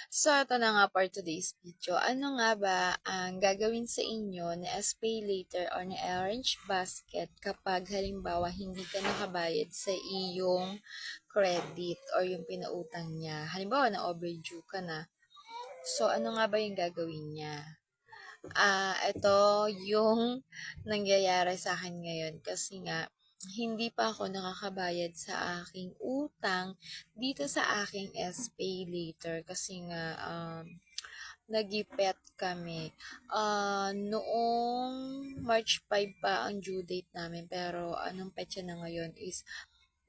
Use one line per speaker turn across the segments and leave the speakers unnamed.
So, ito na nga for today's video. Ano nga ba ang gagawin sa inyo ni SPay later or ni Orange Basket kapag halimbawa hindi ka nakabayad sa iyong credit or yung pinautang niya? Halimbawa na overdue ka na. So, ano nga ba yung gagawin niya? Ito yung nangyayari sa akin ngayon kasi nga hindi pa ako nakakabayad sa aking utang dito sa aking SPay later kasi nga nagipet kami. Noong March 5 pa ang due date namin pero anong petsa na ngayon is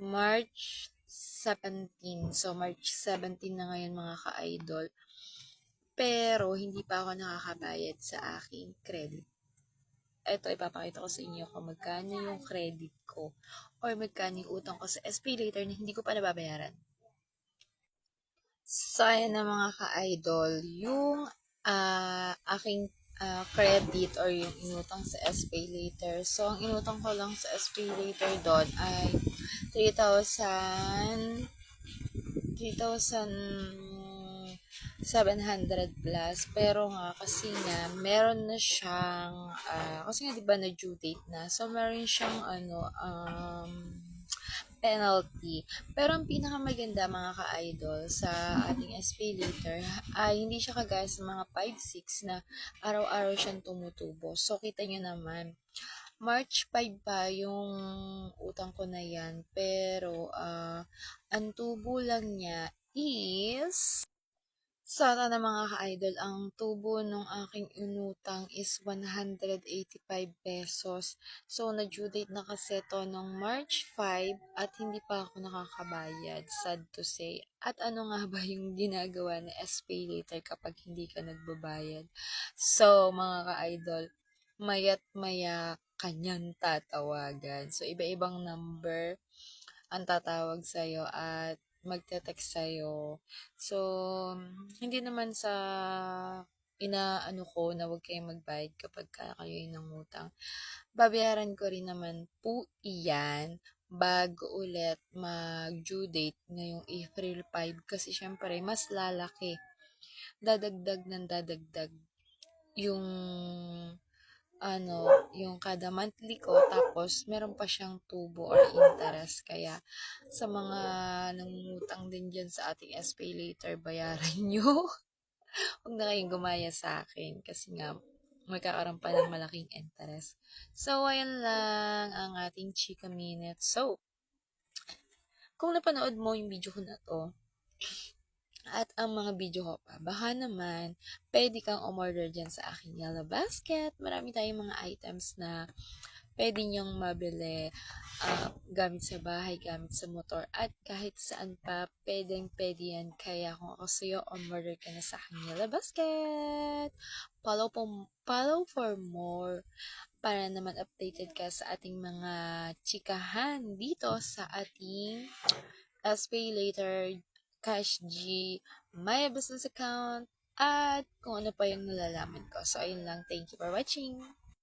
March 17. So March 17 na ngayon mga ka-idol. Pero hindi pa ako nakakabayad sa aking credit. Ito, ipapakita ko sa inyo kung magkano yung credit ko or magkano yung utang ko sa SPay later na hindi ko pa nababayaran. So, ayan na mga ka-idol, yung aking credit or yung inutang sa SPay later. So, ang inutang ko lang sa SPay later doon ay 3,000 3,700 plus. Pero nga, kasi nga, meron na siyang, kasi nga, di ba, na due date na. So, meron siyang, penalty. Pero ang pinakamaganda mga ka-idol sa ating SPay later ay hindi siya kagaya sa mga 5-6 na araw-araw siyang tumutubo. So, kita nyo naman, March 5 pa yung utang ko na yan. Pero, ang tubo lang niya is sana na mga ka-idol, ang tubo nung aking inutang is 185 pesos. So, na-due date na kasi to nung March 5 at hindi pa ako nakakabayad. Sad to say. At ano nga ba yung ginagawa na SPay later kapag hindi ka nagbabayad? So, mga ka-idol, mayat maya kanyan tatawagan. So, iba-ibang number ang tatawag sa'yo at magte-text sa'yo. So, hindi naman sa inaano ko na huwag kayong magbayad kapag kayo ay nangutang. Babayaran ko rin naman po iyan bago ulit mag-due date ngayong April 5 kasi syempre mas lalaki. Dadagdag ng dadagdag yung yung kada monthly ko, tapos meron pa siyang tubo or interest. Kaya, sa mga nangungutang din dyan sa ating SPay later, bayaran nyo. Huwag na kayong gumaya sa akin kasi nga, magkakaroon pa ng malaking interest. So, ayan lang ang ating chika minute. So, kung napanood mo yung video ko na to, at ang mga video ko pa, baka naman, pwede kang umorder dyan sa aking Yellow Basket. Marami tayong mga items na pwede niyong mabili gamit sa bahay, gamit sa motor, at kahit saan pa, pwede yan. Kaya kung ako sa'yo, umorder ka na sa aking Yellow Basket. Follow for more para naman updated ka sa ating mga chikahan dito sa ating SPay later, Cash G, my business account, at kung ano pa yung nalalaman ko. So, ayun lang. Thank you for watching.